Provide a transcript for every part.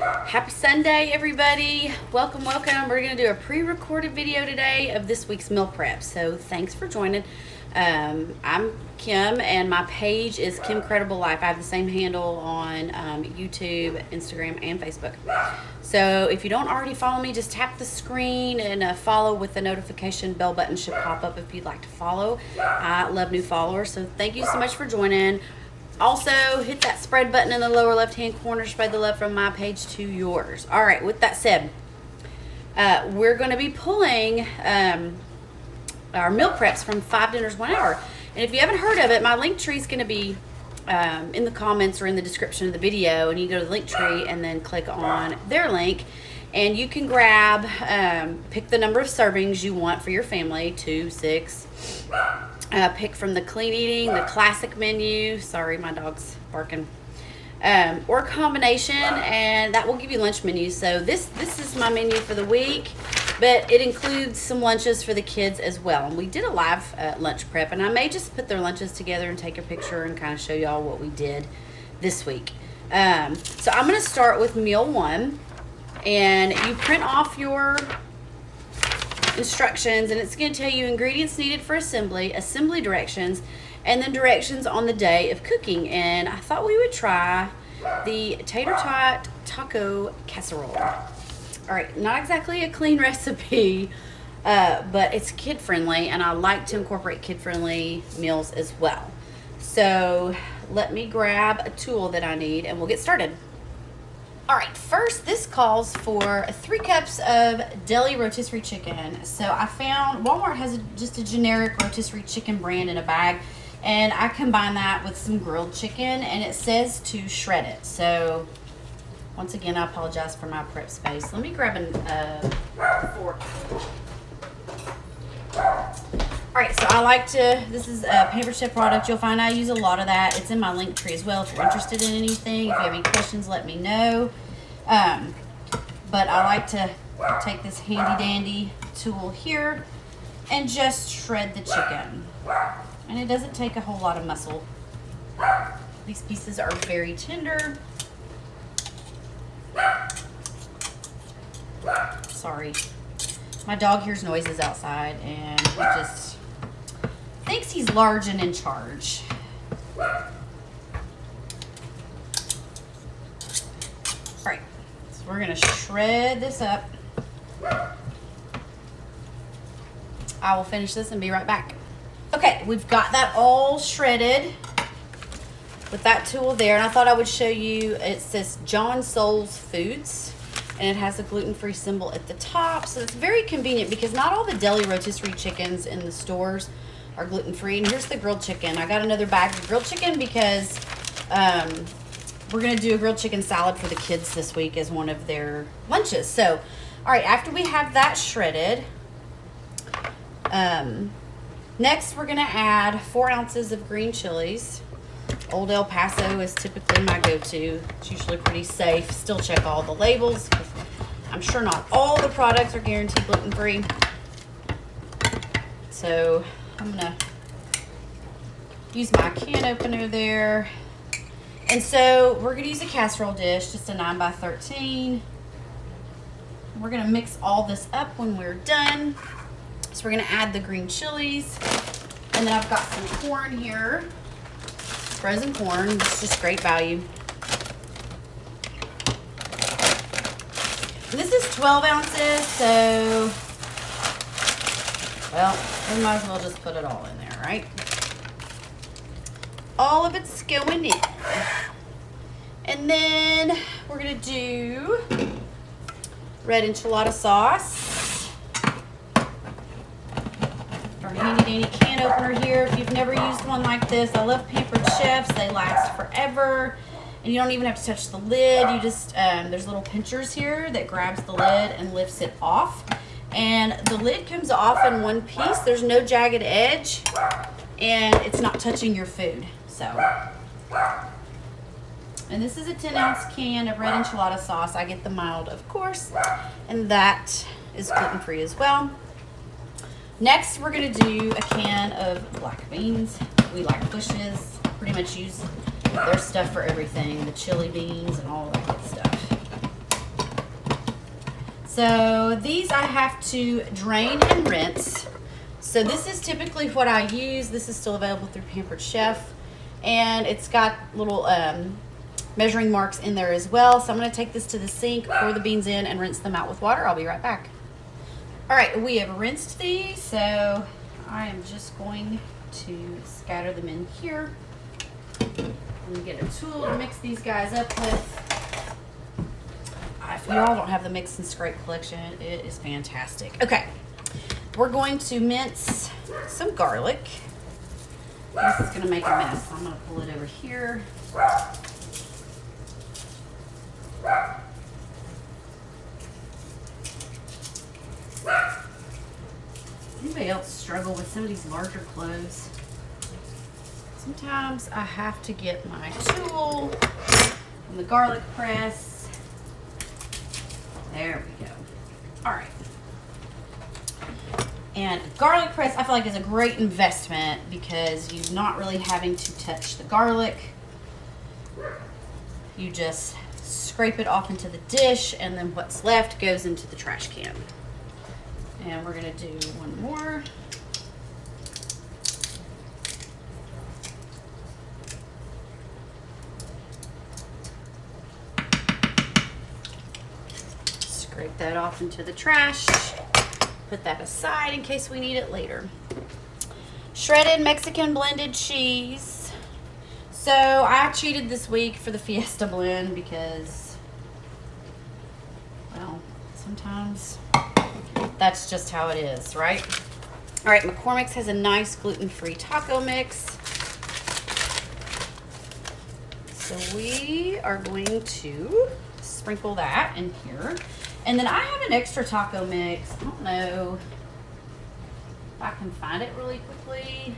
Happy Sunday, everybody. Welcome. We're going to do a pre-recorded video today of this week's meal prep. So thanks for joining. I'm Kim, and my page is Kim Credible Life. I have the same handle on YouTube, Instagram, and Facebook. So if you don't already follow me, just tap the screen and follow with the notification bell button should pop up if you'd like to follow. I love new followers, so thank you so much for joining. Also, hit that spread button in the lower left-hand corner. Spread the love from my page to yours. All right, with that said, we're going to be pulling our meal preps from 5 Dinners 1 Hour. And if you haven't heard of it, my link tree is going to be in the comments or in the description of the video. And you go to the link tree and then click on their link. And you can grab, pick the number of servings you want for your family, 2, 6. Pick from the clean eating, the classic menu. Sorry, my dog's barking. Or a combination, and that will give you lunch menus. So this is my menu for the week, but it includes some lunches for the kids as well. And we did a live lunch prep, and I may just put their lunches together and take a picture and kind of show y'all what we did this week. So I'm going to start with meal 1, and you print off your instructions, and it's going to tell you ingredients needed for assembly directions, and then directions on the day of cooking. And I thought we would try the tater tot taco casserole. All right, not exactly a clean recipe, but it's kid friendly, and I like to incorporate kid friendly meals as well. So let me grab a tool that I need and we'll get started. All right, first, this calls for 3 cups of deli rotisserie chicken. So I found Walmart has just a generic rotisserie chicken brand in a bag, and I combine that with some grilled chicken, and it says to shred it. So once again, I apologize for my prep space. Let me grab a fork. All right, so I like to, this is a Paper Chef product. You'll find I use a lot of that. It's in my link tree as well if you're interested in anything. If you have any questions, let me know. But I like to take this handy dandy tool here and just shred the chicken. And it doesn't take a whole lot of muscle. These pieces are very tender. Sorry. My dog hears noises outside and he just thinks he's large and in charge. All right, so we're gonna shred this up. I will finish this and be right back. Okay, we've got that all shredded with that tool there, and I thought I would show you, it says John Souls Foods, and it has a gluten-free symbol at the top, so it's very convenient because not all the deli rotisserie chickens in the stores are gluten-free. And here's the grilled chicken. I got another bag of grilled chicken because we're going to do a grilled chicken salad for the kids this week as one of their lunches. So, all right, after we have that shredded, next we're going to add 4 ounces of green chilies. Old El Paso is typically my go-to. It's usually pretty safe. Still check all the labels because I'm sure not all the products are guaranteed gluten-free. So I'm gonna use my can opener there. And so we're gonna use a casserole dish, just a 9 by 13. We're gonna mix all this up when we're done. So we're gonna add the green chilies. And then I've got some corn here. Frozen corn, it's just great value. And this is 12 ounces, so, well, we might as well just put it all in there, right? All of it's going in. And then we're gonna do red enchilada sauce. Our handy dandy can opener here. If you've never used one like this, I love Pampered Chefs. They last forever. And you don't even have to touch the lid. You just, there's little pinchers here that grabs the lid and lifts it off. And the lid comes off in one piece. There's no jagged edge, and it's not touching your food. So, and this is a 10-ounce can of red enchilada sauce. I get the mild, of course, and that is gluten-free as well. Next, we're gonna do a can of black beans. We like Bush's, pretty much use their stuff for everything, the chili beans and all that good stuff. So these I have to drain and rinse. So this is typically what I use. This is still available through Pampered Chef. And it's got little measuring marks in there as well. So I'm going to take this to the sink, pour the beans in, and rinse them out with water. I'll be right back. All right, we have rinsed these, so I am just going to scatter them in here. And get a tool to mix these guys up with. If you all don't have the mix and scrape collection, it is fantastic. Okay, we're going to mince some garlic. This is going to make a mess, so I'm going to pull it over here. Anybody else struggle with some of these larger cloves? Sometimes I have to get my tool from the garlic press. There we go. All right. And garlic press, I feel like, is a great investment because you're not really having to touch the garlic. You just scrape it off into the dish, and then what's left goes into the trash can. And we're gonna do one more. Scrape that off into the trash. Put that aside in case we need it later. Shredded Mexican blended cheese. So I cheated this week for the Fiesta blend because, well, sometimes that's just how it is, right? All right, McCormick's has a nice gluten-free taco mix. So we are going to sprinkle that in here. And then I have an extra taco mix. I don't know if I can find it really quickly.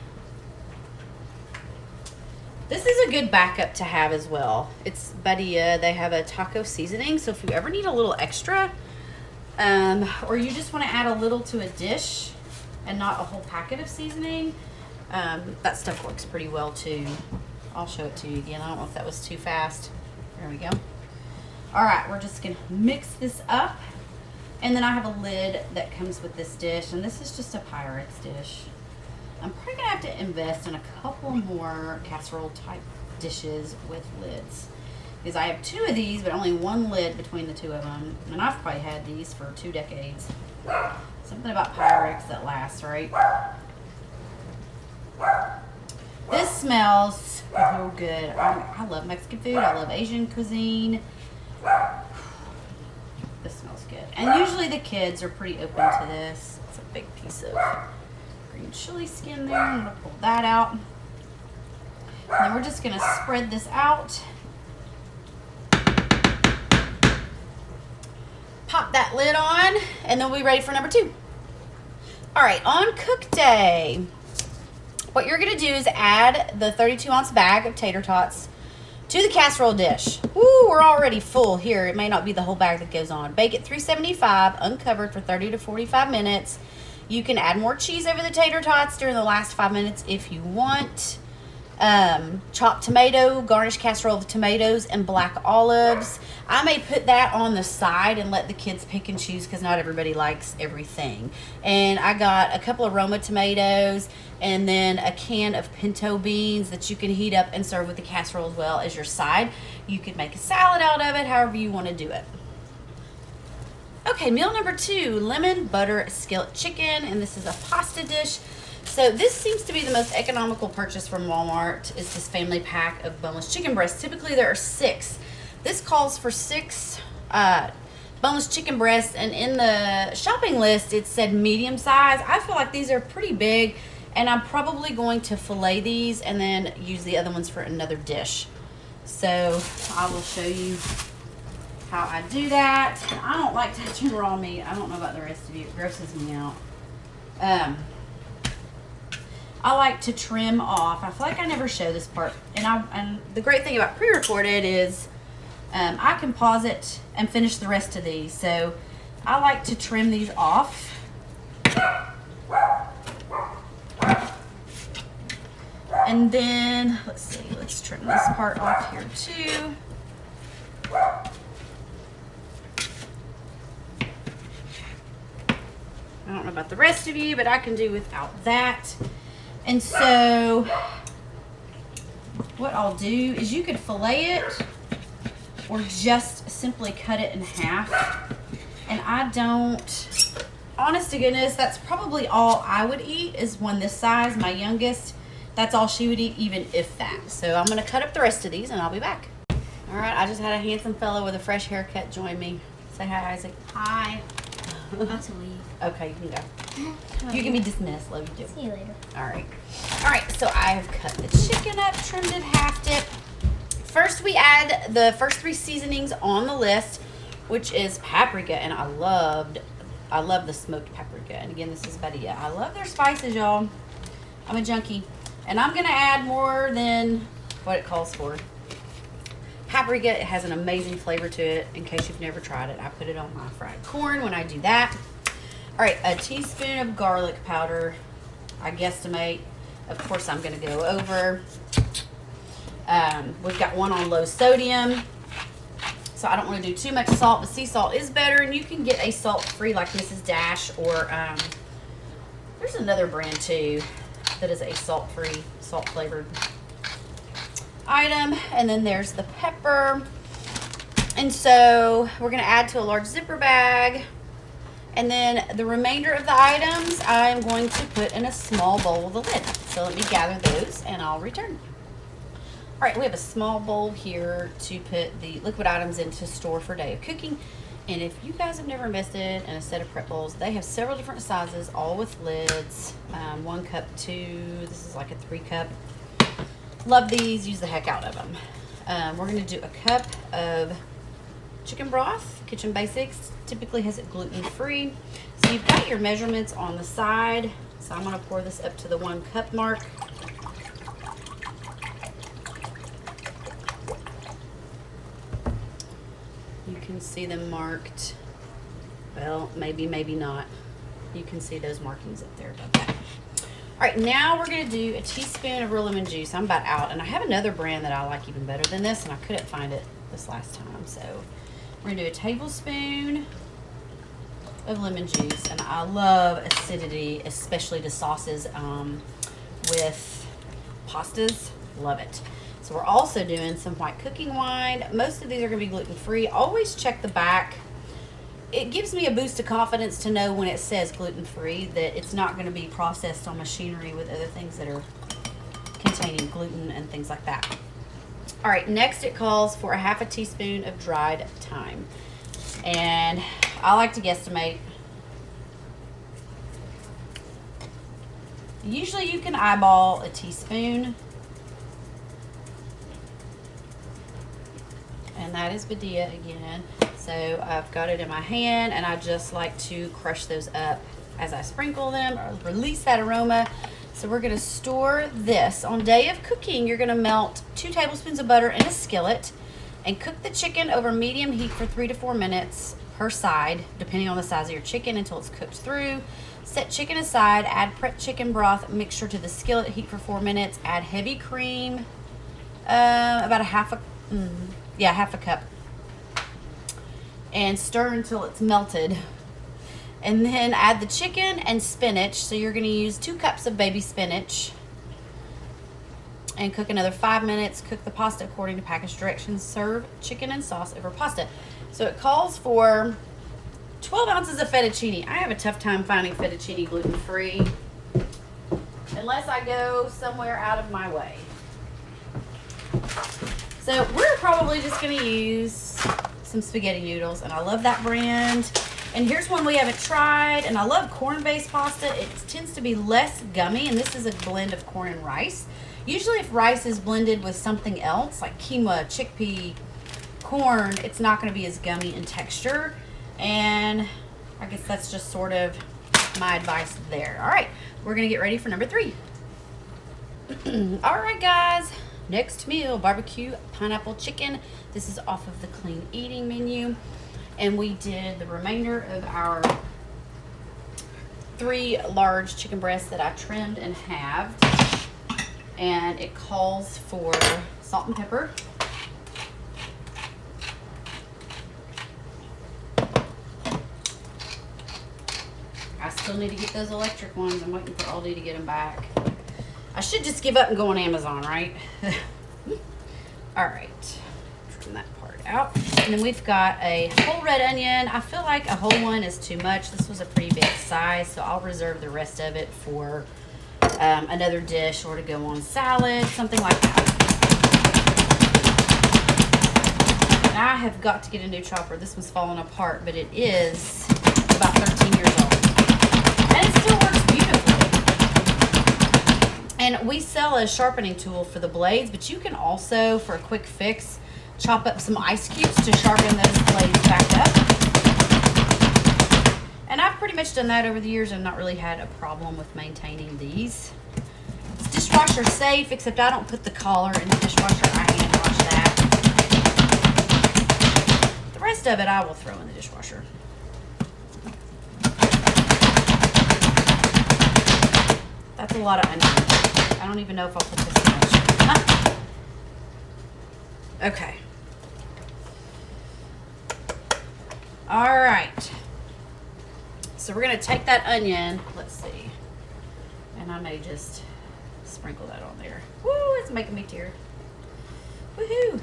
This is a good backup to have as well. It's Badia. They have a taco seasoning. So if you ever need a little extra, or you just want to add a little to a dish and not a whole packet of seasoning, that stuff works pretty well too. I'll show it to you again. I don't know if that was too fast. There we go. All right, we're just gonna mix this up. And then I have a lid that comes with this dish, and this is just a Pyrex dish. I'm probably gonna have to invest in a couple more casserole type dishes with lids, because I have 2 of these, but only 1 lid between the 2 of them. And I've probably had these for 2 decades. Something about Pyrex that lasts, right? This smells so good. I love Mexican food. I love Asian cuisine. This smells good. And usually the kids are pretty open to this. It's a big piece of green chili skin there. I'm going to pull that out. And then we're just going to spread this out. Pop that lid on, and then we'll be ready for number 2. All right, on cook day, what you're gonna do is add the 32-ounce bag of tater tots to the casserole dish. Woo, we're already full here. It may not be the whole bag that goes on. Bake at 375, uncovered for 30 to 45 minutes. You can add more cheese over the tater tots during the last 5 minutes if you want. Chopped tomato, garnish casserole with tomatoes and black olives. I may put that on the side and let the kids pick and choose because not everybody likes everything. And I got a couple of Roma tomatoes and then a can of pinto beans that you can heat up and serve with the casserole as well as your side. You could make a salad out of it, however you want to do it. Okay, meal number 2, lemon butter skillet chicken, and this is a pasta dish. So this seems to be the most economical purchase from Walmart, is this family pack of boneless chicken breasts. Typically there are 6. This calls for 6 boneless chicken breasts, and in the shopping list it said medium size. I feel like these are pretty big, and I'm probably going to fillet these and then use the other ones for another dish. So I will show you how I do that. I don't like touching raw meat. I don't know about the rest of you. It grosses me out. I like to trim off. I feel like I never show this part. And the great thing about pre-recorded is I can pause it and finish the rest of these. So I like to trim these off. And then, let's see, let's trim this part off here too. about the rest of you, but I can do without that. And so what I'll do is you could fillet it or just simply cut it in half. And I don't, honest to goodness, that's probably all I would eat is one this size. My youngest, that's all she would eat, even if that. So I'm gonna cut up the rest of these and I'll be back. All right, I just had a handsome fellow with a fresh haircut join me. Say hi, Isaac. Hi. I'll have to leave. Okay, you can go. You can be dismissed. Love you too. See you later. All right. All right, so I have cut the chicken up, trimmed it, halved it. First, we add the first 3 seasonings on the list, which is paprika, and I love the smoked paprika. And again, this is Badia. I love their spices, y'all. I'm a junkie. And I'm gonna add more than what it calls for. Paprika, it has an amazing flavor to it. In case you've never tried it, I put it on my fried corn when I do that. All right, a teaspoon of garlic powder. I guesstimate. Of course, I'm gonna go over. We've got one on low sodium, so I don't want to do too much salt, but sea salt is better, and you can get a salt-free like Mrs. Dash, or there's another brand too that is a salt-free, salt-flavored item. And then there's the pepper. And so we're going to add to a large zipper bag. And then the remainder of the items I'm going to put in a small bowl with a lid. So let me gather those and I'll return. All right, we have a small bowl here to put the liquid items in to store for day of cooking. And if you guys have never invested in a set of prep bowls, they have several different sizes, all with lids. 1 cup, 2, this is like a 3 cup. Love these, use the heck out of them. We're gonna do a cup of chicken broth. Kitchen Basics typically has it gluten-free. So you've got your measurements on the side. So I'm gonna pour this up to the 1 cup mark. You can see them marked. Well, maybe, maybe not. You can see those markings up there above that. All right, now we're gonna do a teaspoon of real lemon juice. I'm about out, and I have another brand that I like even better than this, and I couldn't find it this last time. So we're gonna do a tablespoon of lemon juice, and I love acidity, especially to sauces with pastas. Love it. So we're also doing some white cooking wine. Most of these are gonna be gluten-free. Always check the back. It gives me a boost of confidence to know when it says gluten-free that it's not going to be processed on machinery with other things that are containing gluten and things like that. All right, next it calls for a half a teaspoon of dried thyme. And I like to guesstimate. Usually you can eyeball a teaspoon. And that is Badia again. So I've got it in my hand, and I just like to crush those up as I sprinkle them or release that aroma. So we're gonna store this. On day of cooking, you're gonna melt 2 tablespoons of butter in a skillet and cook the chicken over medium heat for 3 to 4 minutes per side, depending on the size of your chicken, until it's cooked through. Set chicken aside, add prep chicken broth mixture to the skillet, heat for 4 minutes, add heavy cream, about a half a cup. And stir until it's melted. And then add the chicken and spinach. So you're gonna use 2 cups of baby spinach. And cook another 5 minutes. Cook the pasta according to package directions. Serve chicken and sauce over pasta. So it calls for 12 ounces of fettuccine. I have a tough time finding fettuccine gluten-free, unless I go somewhere out of my way. So we're probably just gonna use some spaghetti noodles, and I love that brand. And here's one we haven't tried, and I love corn-based pasta. It tends to be less gummy, and this is a blend of corn and rice. Usually if rice is blended with something else, like quinoa, chickpea, corn, it's not gonna be as gummy in texture. And I guess that's just sort of my advice there. All right, we're gonna get ready for number 3. All right, guys. Next meal, barbecue pineapple chicken. This is off of the clean eating menu. And we did the remainder of our 3 large chicken breasts that I trimmed and halved. And it calls for salt and pepper. I still need to get those electric ones. I'm waiting for Aldi to get them back. I should just give up and go on Amazon, right? All right. Trim that part out. And then we've got a whole red onion. I feel like a whole one is too much. This was a pretty big size, so I'll reserve the rest of it for another dish or to go on salad, something like that. And I have got to get a new chopper. This one's falling apart, but it is about 13 years old. And it still works beautifully. And we sell a sharpening tool for the blades, but you can also, for a quick fix, chop up some ice cubes to sharpen those blades back up. And I've pretty much done that over the years and not really had a problem with maintaining these. It's dishwasher safe, except I don't put the collar in the dishwasher. I hand wash that. The rest of it I will throw in the dishwasher. That's a lot of onion. I don't even know if I'll put this much. Okay. All right. So we're going to take that onion. Let's see. And I may just sprinkle that on there. Woo, it's making me tear. Woohoo.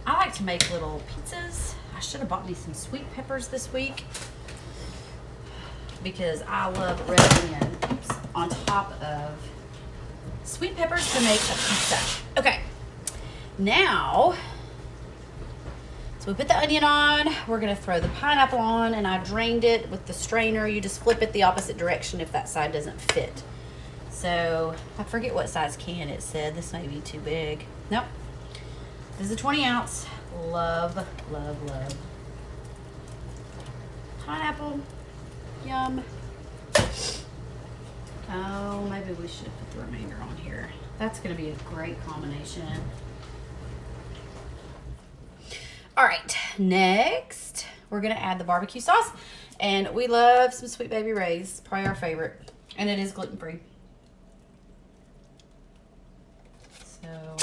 I like to make little pizzas. I should have bought me some sweet peppers this week because I love red onion on top of sweet peppers to make a pizza. Okay, now, so we put the onion on. We're gonna throw the pineapple on, and I drained it with the strainer. You just flip it the opposite direction if that side doesn't fit. So I forget what size can it said. This may be too big. Nope. This is a 20 ounce. Love, love, love. Pineapple. Yum. Oh, maybe we should have put the remainder on here. That's going to be a great combination. All right, next we're going to add the barbecue sauce. And we love some Sweet Baby Ray's, probably our favorite. And it is gluten-free. So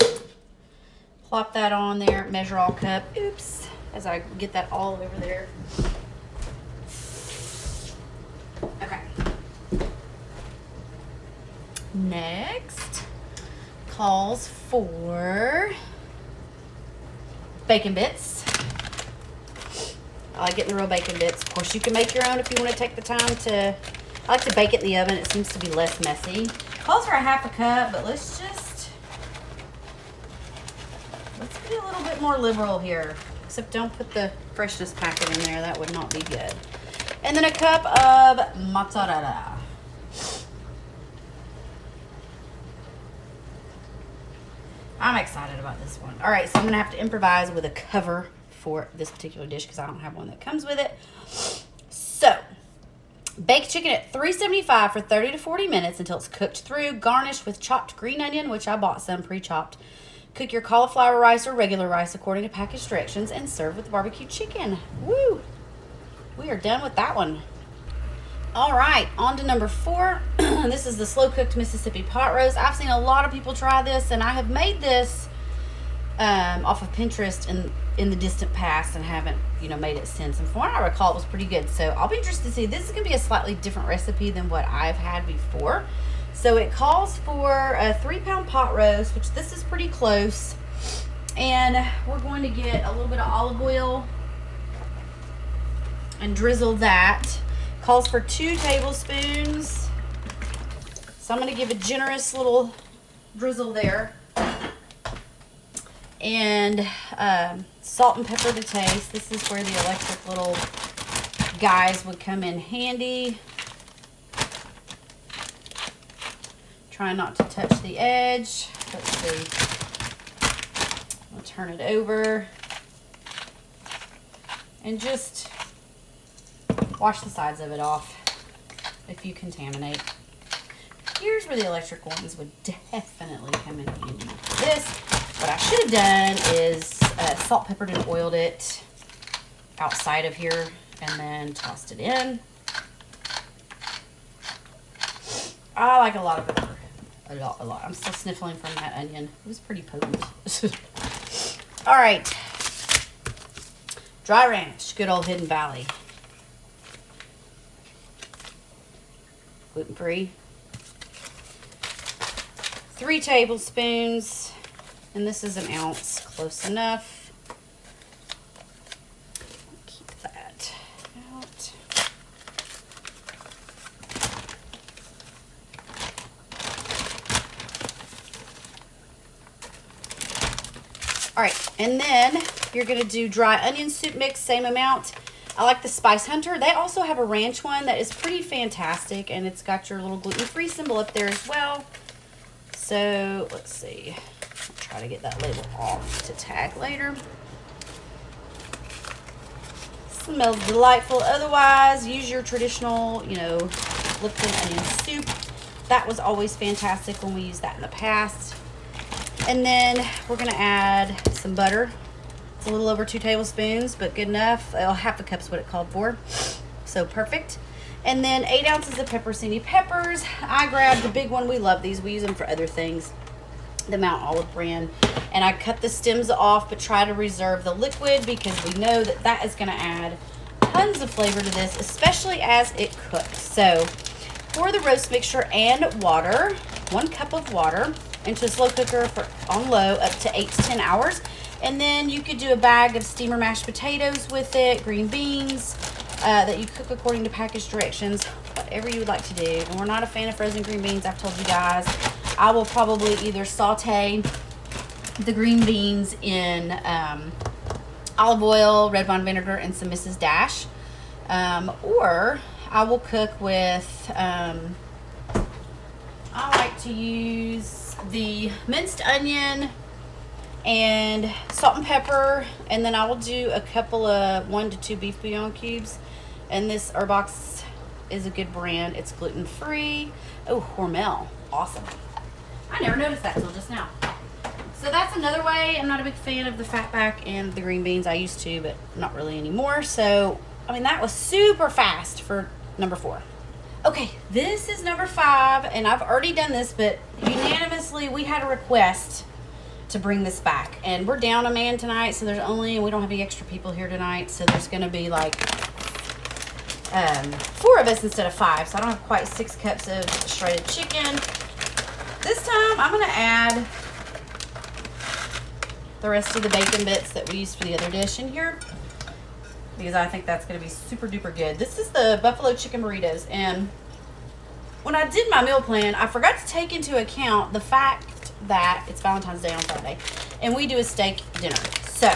plop that on there, measure all cup. Oops, as I get that all over there. Okay. Next calls for bacon bits. I like getting the real bacon bits. Of course, you can make your own if you want to take the time to. I like to bake it in the oven. It seems to be less messy. Calls for a half a cup, but let's be a little bit more liberal here. Except don't put the freshness packet in there. That would not be good. And then a cup of mozzarella. I'm excited about this one. All right, so I'm gonna have to improvise with a cover for this particular dish because I don't have one that comes with it. So, bake chicken at 375 for 30 to 40 minutes until it's cooked through. Garnish with chopped green onion, which I bought some pre-chopped. Cook your cauliflower rice or regular rice according to package directions and serve with barbecue chicken. Woo! We are done with that one. All right, on to number 4. This is the slow-cooked Mississippi pot roast. I've seen a lot of people try this, and I have made this off of Pinterest in the distant past and haven't, made it since. And from what I recall, it was pretty good. So I'll be interested to see. This is going to be a slightly different recipe than what I've had before. So it calls for a 3-pound pot roast, which this is pretty close. And we're going to get a little bit of olive oil and drizzle that. Calls for 2 tablespoons. So I'm going to give a generous little drizzle there. And salt and pepper to taste. This is where the electric little guys would come in handy. Try not to touch the edge. Let's see. I'll turn it over. And just wash the sides of it off if you contaminate. Here's where the electric ones would definitely come in handy. This, what I should have done is salt, peppered, and oiled it outside of here and then tossed it in. I like a lot of pepper. A lot. I'm still sniffling from that onion. It was pretty potent. All right. Dry ranch, good old Hidden Valley. Gluten-free. 3 tablespoons, and this is 1 ounce, close enough. Keep that out. All right, and then you're gonna do dry onion soup mix, same amount. I like the Spice Hunter. They also have a ranch one that is pretty fantastic, and it's got your little gluten-free symbol up there as well. So let's see, I'll try to get that label off to tag later. Smells delightful. Otherwise, use your traditional, Lipton onion soup. That was always fantastic when we used that in the past. And then we're gonna add some butter. It's a little over 2 tablespoons, but good enough. Half a cup's what it called for, so perfect. And then 8 ounces of pepperoncini peppers. I grabbed the big one. We love these. We use them for other things. The Mount Olive brand. And I cut the stems off, but try to reserve the liquid because we know that that is going to add tons of flavor to this, especially as it cooks. So pour the roast mixture and water, 1 cup of water, into a slow cooker on low up to 8 to 10 hours. And then you could do a bag of steamer mashed potatoes with it, green beans that you cook according to package directions, whatever you would like to do. And we're not a fan of frozen green beans, I've told you guys. I will probably either saute the green beans in olive oil, red wine vinegar, and some Mrs. Dash. Or I will cook with, I like to use the minced onion and salt and pepper, and then I will do a couple of 1 to 2 beef bouillon cubes. And this Herbox is a good brand. It's gluten-free. Oh, Hormel, awesome. I never noticed that till just now. So that's another way. I'm not a big fan of the fatback and the green beans. I used to, but not really anymore. So, I mean, that was super fast for number 4. Okay, this is number 5, and I've already done this, but unanimously we had a request to bring this back. And we're down a man tonight, so we don't have any extra people here tonight, so there's gonna be like 4 of us instead of 5, so I don't have quite 6 cups of shredded chicken. This time I'm gonna add the rest of the bacon bits that we used for the other dish in here, because I think that's gonna be super duper good. This is the buffalo chicken burritos, and when I did my meal plan, I forgot to take into account the fact that it's Valentine's Day on Friday, and we do a steak dinner. So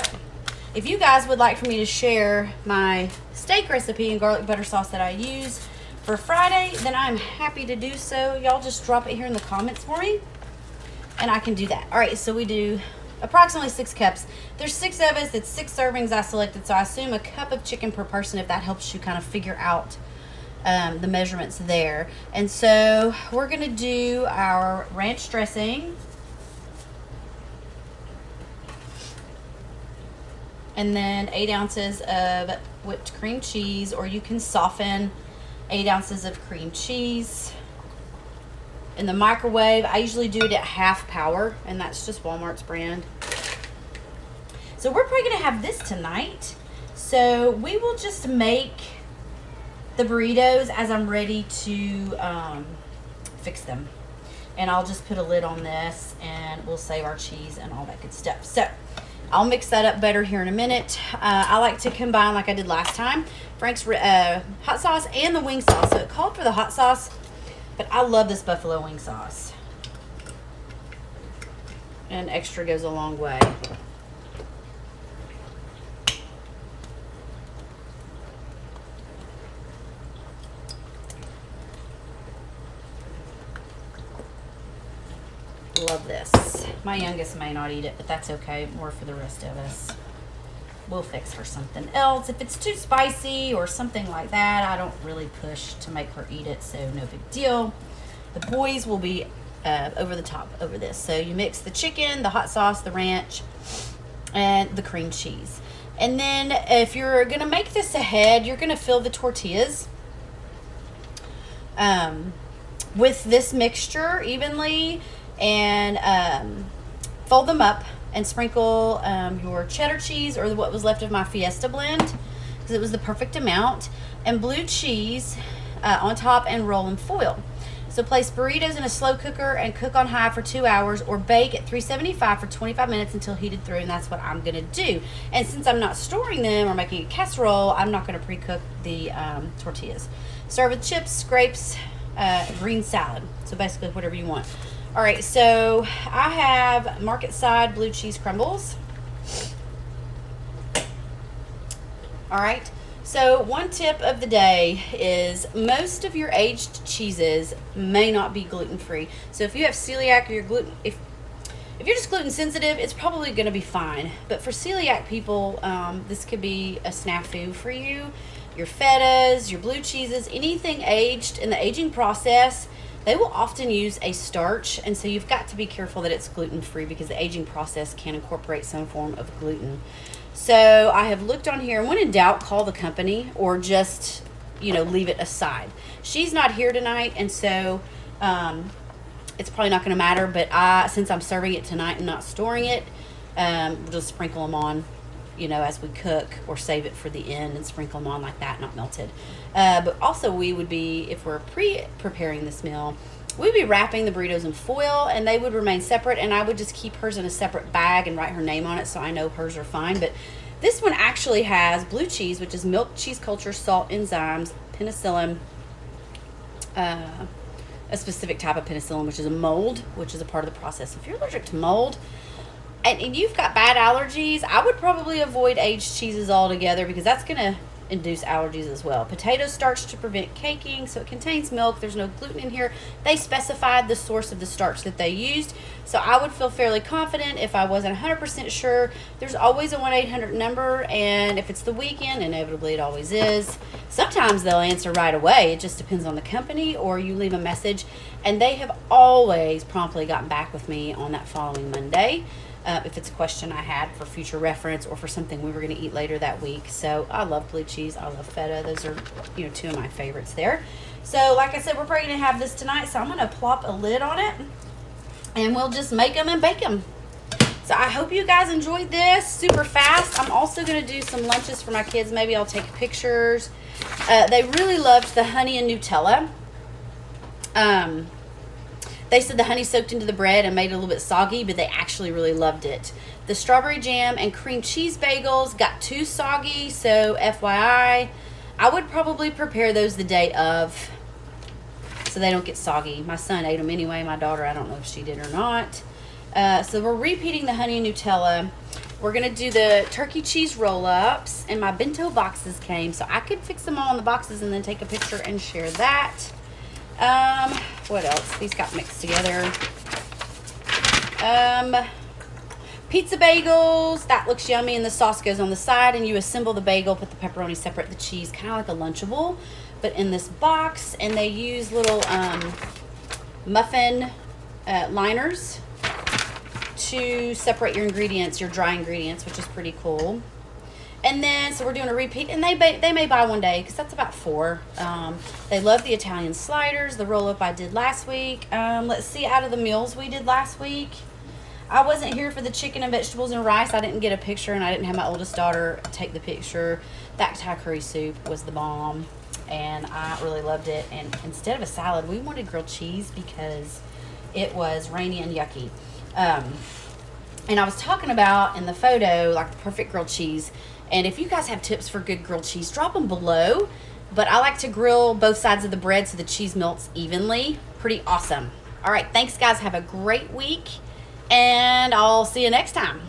if you guys would like for me to share my steak recipe and garlic butter sauce that I use for Friday, then I'm happy to do so. Y'all just drop it here in the comments for me, and I can do that. All right, so we do approximately 6 cups. There's 6 of us. It's 6 servings I selected, so I assume a cup of chicken per person, if that helps you kind of figure out the measurements there. And so we're gonna do our ranch dressing, and then 8 ounces of whipped cream cheese, or you can soften 8 ounces of cream cheese in the microwave. I usually do it at half power, and that's just Walmart's brand. So we're probably gonna have this tonight, so we will just make the burritos as I'm ready to fix them, and I'll just put a lid on this, and we'll save our cheese and all that good stuff. So I'll mix that up better here in a minute. I like to combine, like I did last time, Frank's hot sauce and the wing sauce. So it called for the hot sauce, but I love this buffalo wing sauce, and extra goes a long way. Love this. My youngest may not eat it, but that's okay. More for the rest of us. We'll fix her something else. If it's too spicy or something like that, I don't really push to make her eat it, so no big deal. The boys will be over the top over this. So you mix the chicken, the hot sauce, the ranch, and the cream cheese. And then if you're gonna make this ahead, you're gonna fill the tortillas with this mixture evenly and fold them up and sprinkle your cheddar cheese or what was left of my Fiesta blend, because it was the perfect amount, and blue cheese on top, and roll in foil. So place burritos in a slow cooker and cook on high for 2 hours, or bake at 375 for 25 minutes until heated through, and that's what I'm going to do. And since I'm not storing them or making a casserole, I'm not going to pre-cook the tortillas. Serve with chips, grapes, green salad. So basically whatever you want. All right, so I have market side blue cheese crumbles. All right. So one tip of the day is most of your aged cheeses may not be gluten-free. So if you have celiac or you're if you're just gluten sensitive, it's probably going to be fine. But for celiac people, this could be a snafu for you. Your fetas, your blue cheeses, anything aged in the aging process, they will often use a starch, and so you've got to be careful that it's gluten-free, because the aging process can incorporate some form of gluten. So I have looked on here, and when in doubt, call the company, or just, leave it aside. She's not here tonight, and so it's probably not going to matter, but since I'm serving it tonight and not storing it, we'll just sprinkle them on, as we cook, or save it for the end and sprinkle them on like that, not melted. But also we would be, if we're preparing this meal, we'd be wrapping the burritos in foil, and they would remain separate, and I would just keep hers in a separate bag and write her name on it so I know hers are fine. But this one actually has blue cheese, which is milk, cheese culture, salt, enzymes, penicillin, a specific type of penicillin, which is a mold, which is a part of the process. If you're allergic to mold and you've got bad allergies, I would probably avoid aged cheeses altogether, because that's going to induce allergies as well. Potato starch to prevent caking, so it contains milk. There's no gluten in here. They specified the source of the starch that they used, so I would feel fairly confident if I wasn't 100% sure. There's always a 1-800 number, and if it's the weekend, inevitably it always is. Sometimes they'll answer right away. It just depends on the company, or you leave a message, and they have always promptly gotten back with me on that following Monday. If it's a question I had for future reference, or for something we were going to eat later that week. So I love blue cheese. I love feta. Those are, two of my favorites there. So like I said, we're probably going to have this tonight. So I'm going to plop a lid on it, and we'll just make them and bake them. So I hope you guys enjoyed this. Super fast. I'm also going to do some lunches for my kids. Maybe I'll take pictures. They really loved the honey and Nutella. They said the honey soaked into the bread and made it a little bit soggy, but they actually really loved it. The strawberry jam and cream cheese bagels got too soggy, so FYI, I would probably prepare those the day of so they don't get soggy. My son ate them anyway. My daughter, I don't know if she did or not. So we're repeating the honey and Nutella. We're going to do the turkey cheese roll-ups, and my bento boxes came, so I could fix them all in the boxes and then take a picture and share that. What else? These got mixed together. Pizza bagels. That looks yummy, and the sauce goes on the side, and you assemble the bagel, put the pepperoni separate, the cheese, kind of like a Lunchable, but in this box. And they use little muffin liners to separate your ingredients, your dry ingredients, which is pretty cool. And then, so we're doing a repeat, and they may buy one day, because that's about 4. They love the Italian sliders, the roll-up I did last week. Let's see, out of the meals we did last week, I wasn't here for the chicken and vegetables and rice. I didn't get a picture, and I didn't have my oldest daughter take the picture. That Thai curry soup was the bomb, and I really loved it. And instead of a salad, we wanted grilled cheese because it was rainy and yucky. And I was talking about in the photo, like the perfect grilled cheese. And if you guys have tips for good grilled cheese, drop them below. But I like to grill both sides of the bread so the cheese melts evenly. Pretty awesome. All right, thanks guys. Have a great week, and I'll see you next time.